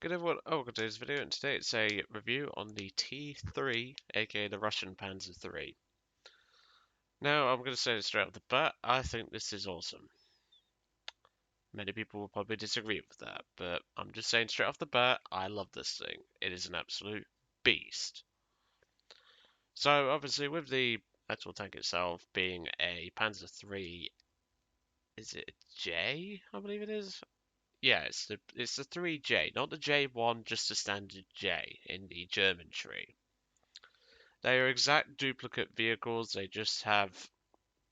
Good everyone, welcome to this video, and today it's a review on the T3, aka the Russian Panzer III. Now, I'm going to say this straight off the bat, I think this is awesome. Many people will probably disagree with that, but I'm just saying straight off the bat, I love this thing. It is an absolute beast. So, obviously, with the actual tank itself being a Panzer III, is it a J? I believe it is. Yeah, it's the 3J, not the J1, just the standard J in the German tree. They are exact duplicate vehicles, they just have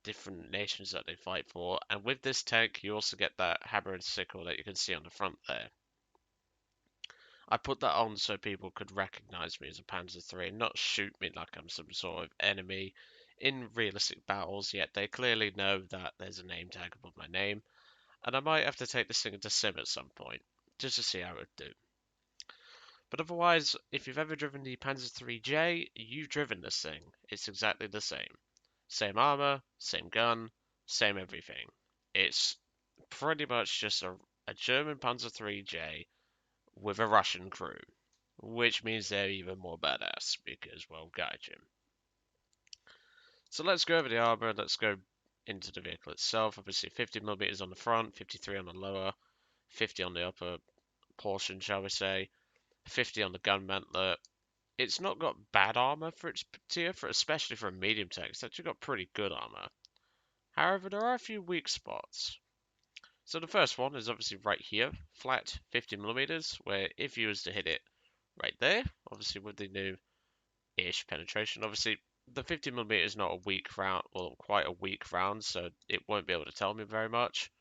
different nations that they fight for. And with this tank, you also get that hammer and sickle that you can see on the front there. I put that on so people could recognize me as a Panzer III and not shoot me like I'm some sort of enemy in realistic battles, yet they clearly know that there's a name tag above my name. And I might have to take this thing into sim at some point, just to see how it would do. But otherwise, if you've ever driven the Panzer III-J, you've driven this thing. It's exactly the same. Same armor, same gun, same everything. It's pretty much just a German Panzer III-J with a Russian crew, which means they're even more badass because, well, gaijin. So let's go over the armor and let's go into the vehicle itself. Obviously, 50mm on the front, 53 on the lower, 50 on the upper portion, shall we say, 50 on the gun mantlet. It's not got bad armor for its tier, especially for a medium tank. It's actually got pretty good armor. However, there are a few weak spots. So the first one is obviously right here, flat 50mm, where if you was to hit it right there, obviously with the new-ish penetration, obviously the 50mm is not a weak round, well, quite a weak round, so it won't be able to tell me very much.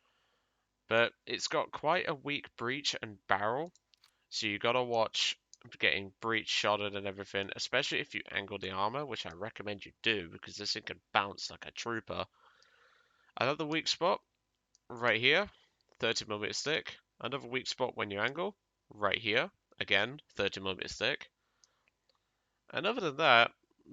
But it's got quite a weak breach and barrel, so you gotta watch getting breach shotted and everything, especially if you angle the armor, which I recommend you do because this thing can bounce like a trooper. Another weak spot right here, 30mm stick. Another weak spot when you angle, right here, again, 30mm stick. And other than that,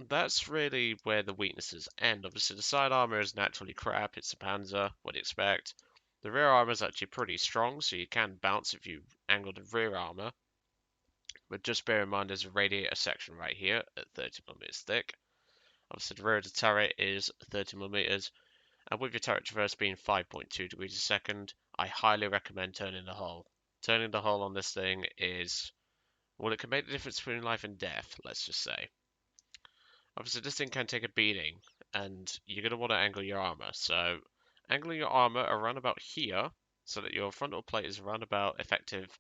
that's really where the weaknesses end. Obviously, the side armor is naturally crap. It's a Panzer, what do you expect? The rear armor is actually pretty strong, so you can bounce if you angle the rear armor. But just bear in mind there's a radiator section right here at 30mm thick. Obviously, the rear of the turret is 30mm, and with your turret traverse being 5.2 degrees a second, I highly recommend turning the hull. Turning the hull on this thing is, well, it can make the difference between life and death, let's just say. Obviously, this thing can take a beating, and you're going to want to angle your armor. So, angling your armor around about here, so that your frontal plate is around about effective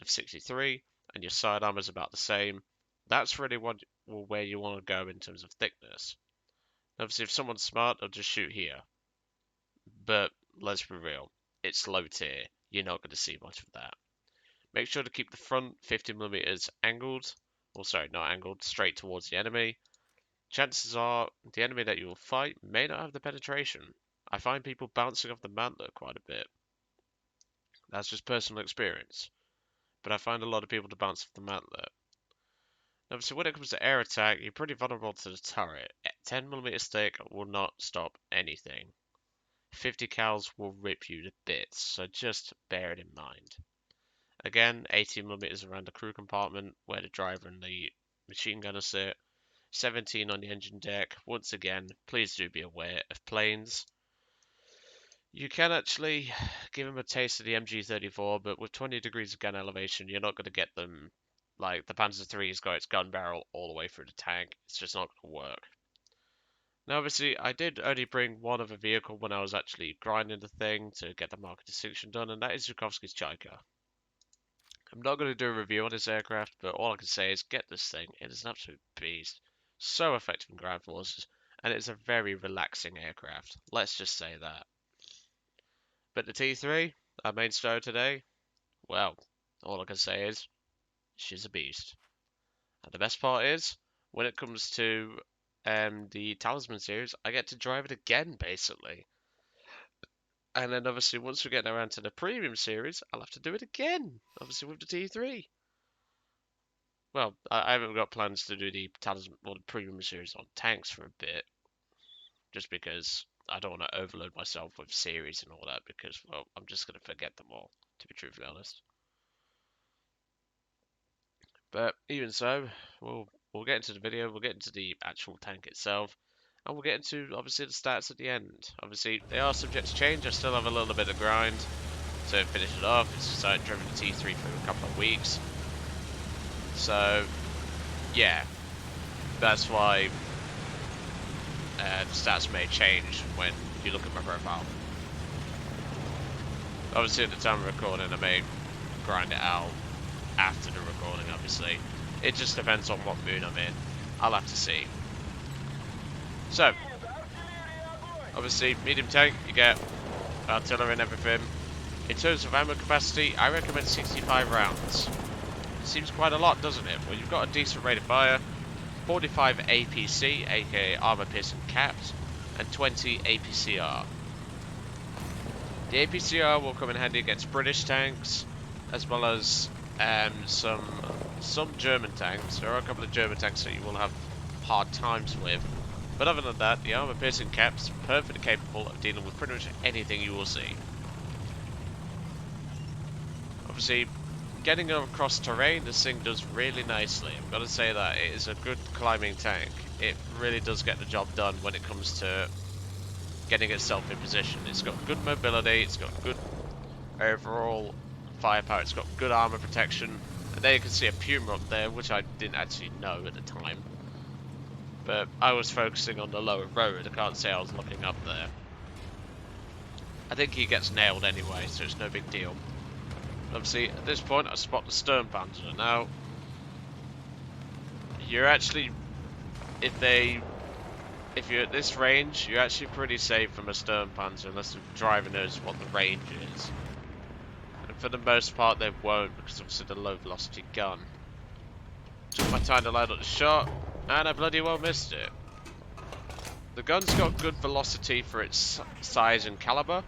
of 63, and your side armor is about the same. That's really where you want to go in terms of thickness. Obviously, if someone's smart, they'll just shoot here. But let's be real, it's low tier. You're not going to see much of that. Make sure to keep the front 50mm angled, or sorry, not angled, straight towards the enemy. Chances are the enemy that you will fight may not have the penetration. I find people bouncing off the mantlet quite a bit. That's just personal experience. But I find a lot of people to bounce off the mantlet. Obviously, when it comes to air attack, you're pretty vulnerable to the turret. 10mm stick will not stop anything. 50 cals will rip you to bits, so just bear it in mind. Again, 18mm around the crew compartment, where the driver and the machine gunner sit. 17 on the engine deck. Once again, please do be aware of planes. You can actually give them a taste of the MG34, but with 20 degrees of gun elevation, you're not going to get them. Like, the Panzer III's got its gun barrel all the way through the tank. It's just not going to work. Now, obviously, I did only bring one other vehicle when I was actually grinding the thing to get the market distinction done, and that is Zhukovsky's Chaika. I'm not going to do a review on this aircraft, but all I can say is get this thing. It is an absolute beast. So effective in ground forces, and it's a very relaxing aircraft. Let's just say that. But the T3, our main star today, well, all I can say is she's a beast. And the best part is, when it comes to the Talisman series, I get to drive it again, basically. And then obviously, once we get around to the Premium series, I'll have to do it again, obviously with the T3. Well, I haven't got plans to do the Talisman or the Premium series on tanks for a bit, just because I don't want to overload myself with series and all that, because, well, I'm just going to forget them all, to be truthfully honest. But even so, we'll get into the video, we'll get into the actual tank itself, and we'll get into obviously the stats at the end. Obviously they are subject to change. I still have a little bit of grind to finish it off. It's just I've driven the T3 for a couple of weeks, so yeah, that's why the stats may change when you look at my profile. Obviously at the time of recording I may grind it out after the recording, obviously. It just depends on what mood I'm in. I'll have to see. So, obviously, medium tank, you get artillery and everything. In terms of ammo capacity, I recommend 65 rounds. It seems quite a lot, doesn't it? Well, you've got a decent rate of fire, 45 APC, aka armor piercing caps, and 20 APCR. The APCR will come in handy against British tanks, as well as some German tanks. There are a couple of German tanks that you will have hard times with, but other than that, the armor piercing caps are perfectly capable of dealing with pretty much anything you will see. Obviously, getting across terrain, this thing does really nicely. I've got to say that it is a good climbing tank. It really does get the job done when it comes to getting itself in position. It's got good mobility, it's got good overall firepower, it's got good armor protection, and there you can see a Puma up there, which I didn't actually know at the time, but I was focusing on the lower road. I can't say I was looking up there. I think he gets nailed anyway, so it's no big deal. Obviously at this point I spot the Sturmpanzer. Now you're actually, if you're at this range, you're actually pretty safe from a Sturmpanzer unless the driver knows what the range is. For the most part they won't, because obviously the low velocity gun. Took my time to load up the shot, and I bloody well missed it. The gun's got good velocity for its size and caliber.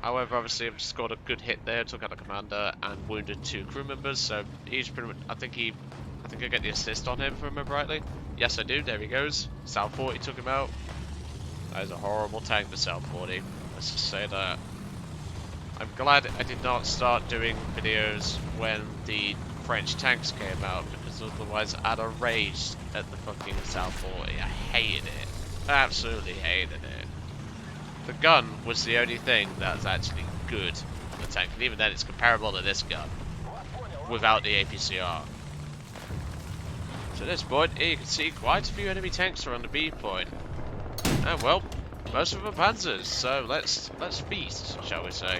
However, obviously I've scored a good hit there, took out the commander and wounded 2 crew members, so he's pretty much, I think I get the assist on him if I remember rightly. Yes I do, there he goes. South 40 took him out. That is a horrible tank, the South 40. Let's just say that. I'm glad I did not start doing videos when the French tanks came out, because otherwise I'd have raged at the fucking South 40. I hated it. Absolutely hated it. The gun was the only thing that's actually good on the tank, and even then it's comparable to this gun, without the APCR. So at this point, here you can see quite a few enemy tanks are on the B point. And well, most of them are panzers, so let's feast, shall we say.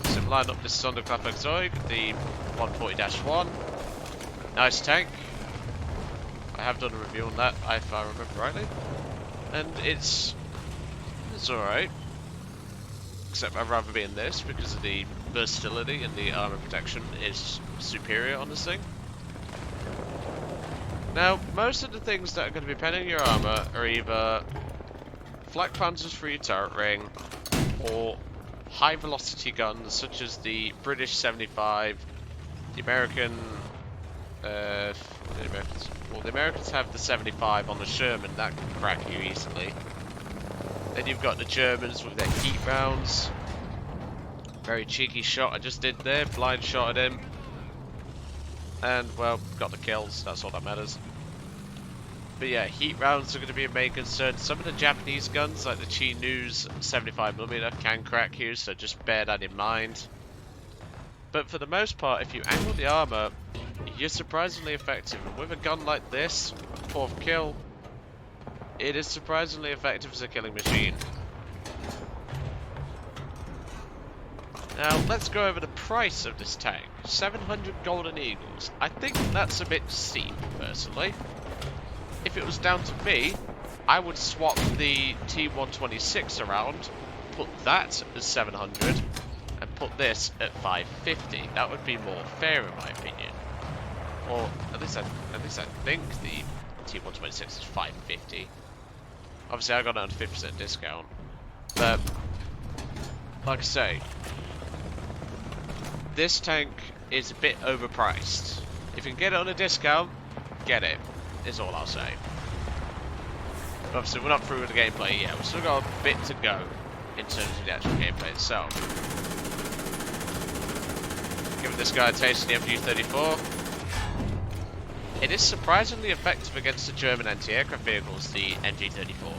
So line up this Sonderklapp Zeug, the 140-1. Nice tank. I have done a review on that, if I remember rightly. And it's alright. Except I'd rather be in this because of the versatility and the armor protection is superior on this thing. Now, most of the things that are going to be penning your armor are either flak panzers for your turret ring, or high velocity guns such as the British 75, the American, the Americans have the 75 on the Sherman, that can crack you easily. Then you've got the Germans with their heat rounds. Very cheeky shot I just did there, blind shot at him. And, well, got the kills, that's all that matters. But yeah, heat rounds are going to be a main concern. Some of the Japanese guns, like the Chi-Nu's 75mm, can crack you, so just bear that in mind. But for the most part, if you angle the armor, you're surprisingly effective. And with a gun like this, 4th kill, it is surprisingly effective as a killing machine. Now, let's go over the price of this tank. 700 Golden Eagles. I think that's a bit steep, personally. If it was down to me, I would swap the T126 around, put that as 700, and put this at 550. That would be more fair, in my opinion. Or at least I think the T126 is 550. Obviously, I got it on 50% discount, but like I say, this tank is a bit overpriced. If you can get it on a discount, get it, is all I'll say. But obviously we're not through with the gameplay yet, we've still got a bit to go in terms of the actual gameplay itself. Give it this guy a taste of the MG34. It is surprisingly effective against the German anti-aircraft vehicles, the MG34.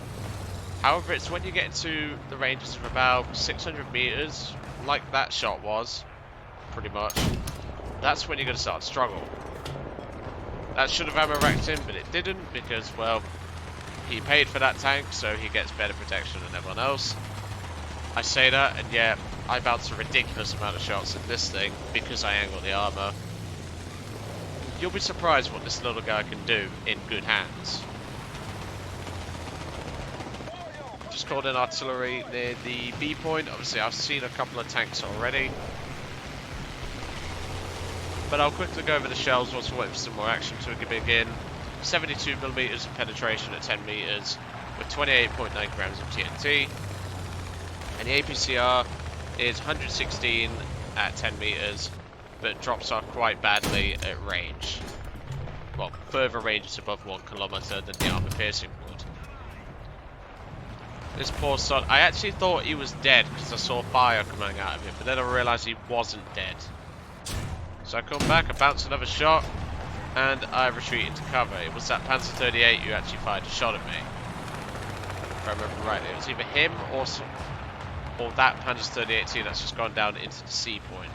However, it's when you get into the ranges of about 600 meters, like that shot was, pretty much, that's when you're going to start to struggle. That should have ammo racked him, but it didn't, because, well, he paid for that tank, so he gets better protection than everyone else. I say that, and yeah, I bounce a ridiculous amount of shots at this thing, because I angle the armor. You'll be surprised what this little guy can do in good hands. Just called in artillery near the B point. Obviously, I've seen a couple of tanks already. But I'll quickly go over the shells once we're waiting for some more action to begin. 72mm of penetration at 10 meters with 28.9 grams of TNT. And the APCR is 116 at 10 meters, but drops off quite badly at range. Well, further ranges above 1 kilometer than the armor piercing would. This poor sod, I actually thought he was dead because I saw fire coming out of him, but then I realised he wasn't dead. So I come back, I bounce another shot, and I retreat into cover. It was that Panzer 38 who actually fired a shot at me. If I remember rightly, it was either him or that Panzer 38 that's just gone down into the C point.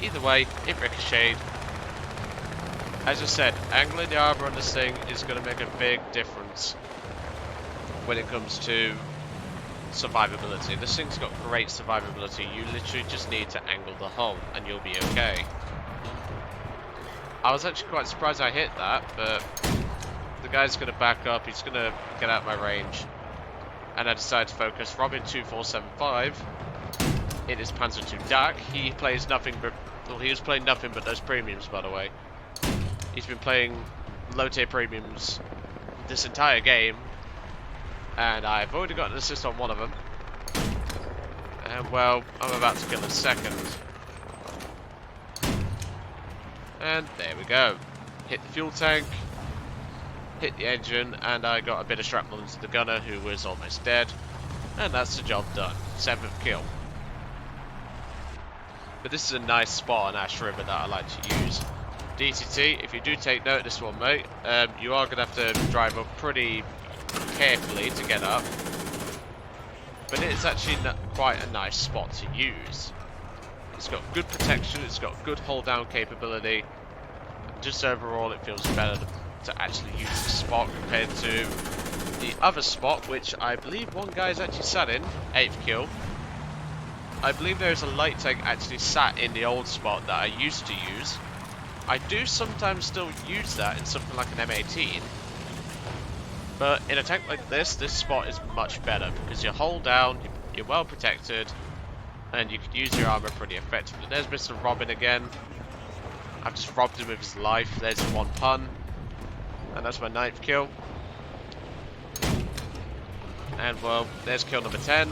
Either way, it ricocheted. As I said, angling the armor on this thing is going to make a big difference when it comes to survivability. This thing's got great survivability. You literally just need to angle the hull and you'll be okay. I was actually quite surprised I hit that, but the guy's going to back up. He's going to get out of my range. And I decided to focus Robin 2475 in his Panzer II DAC. He plays nothing but, well, he was playing nothing but those premiums, by the way. He's been playing low tier premiums this entire game. And I've already got an assist on one of them. And well, I'm about to kill a second. And there we go. Hit the fuel tank, hit the engine, and I got a bit of shrapnel into the gunner who was almost dead. And that's the job done. 7th kill. But this is a nice spot on Ash River that I like to use. DTT, if you do take note of this one, mate, you are going to have to drive up pretty carefully to get up, but it is actually quite a nice spot to use. It's got good protection, it's got good hold down capability, and just overall it feels better to actually use this spot compared to the other spot, which I believe one guy's actually sat in. 8th kill. I believe there's a light tank actually sat in the old spot that I used to use. I do sometimes still use that in something like an M18. But in a tank like this spot is much better because you hold down, you're well protected, and you can use your armor pretty effectively. There's Mr. Robin again. I've just robbed him of his life. There's one pun. And that's my 9th kill. And well, there's kill number 10.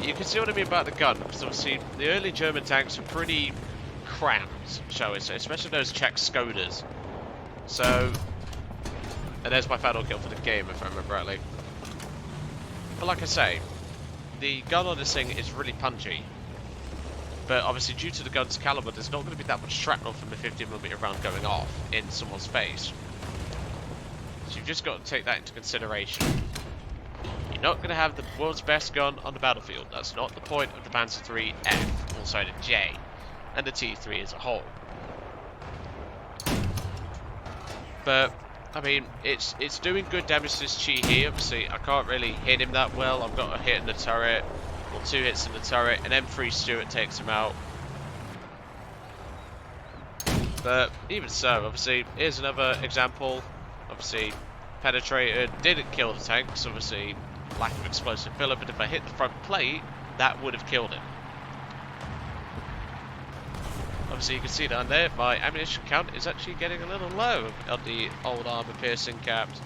You can see what I mean about the gun, because obviously the early German tanks were pretty cramped, shall we say, especially those Czech Skodas. So, and there's my final kill for the game, if I remember rightly. But like I say, the gun on this thing is really punchy. But obviously, due to the gun's caliber, there's not going to be that much shrapnel from the 50mm round going off in someone's face. So you've just got to take that into consideration. You're not going to have the world's best gun on the battlefield. That's not the point of the Panzer III F, also the J, and the T3 as a whole. But I mean, it's doing good damage to this Chi here. Obviously, I can't really hit him that well. I've got a hit in the turret, or 2 hits in the turret, and M3 Stuart takes him out. But even so, obviously, here's another example. Obviously, penetrated, didn't kill the tank, because obviously, lack of explosive filler, but if I hit the front plate, that would have killed him. Obviously, you can see down there, my ammunition count is actually getting a little low on the old armor piercing capped.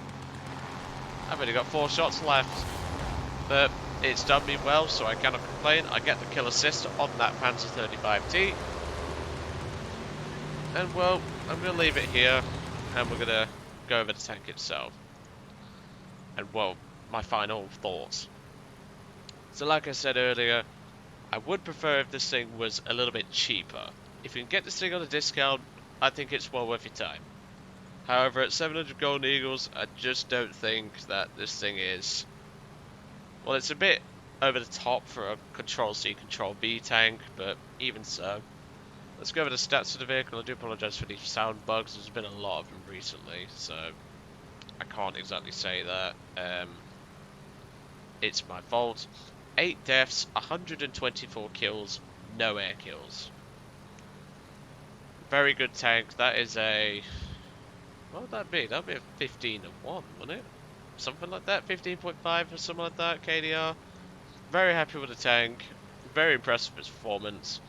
I've only got 4 shots left, but it's done me well, so I cannot complain. I get the kill assist on that Panzer 35T. And well, I'm going to leave it here, and we're going to go over the tank itself. And well, my final thoughts. So like I said earlier, I would prefer if this thing was a little bit cheaper. If you can get this thing on a discount, I think it's well worth your time. However, at 700 Golden Eagles, I just don't think that this thing is... Well, it's a bit over the top for a Control-C, Control-B tank, but even so. Let's go over the stats of the vehicle. I do apologise for these sound bugs. There's been a lot of them recently, so I can't exactly say that it's my fault. 8 deaths, 124 kills, no air kills. Very good tank. That is a... What would that be? That would be a 15 and 1, wouldn't it? Something like that, 15.5 or something like that, KDR. Very happy with the tank. Very impressed with its performance.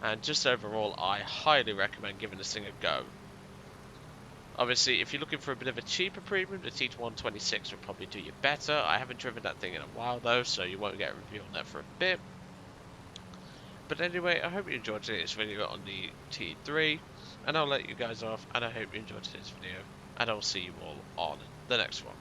And just overall, I highly recommend giving this thing a go. Obviously, if you're looking for a bit of a cheaper premium, the T126 will probably do you better. I haven't driven that thing in a while though, so you won't get a review on that for a bit. But anyway, I hope you enjoyed today's video on the T3, and I'll let you guys off, and I hope you enjoyed today's video, and I'll see you all on the next one.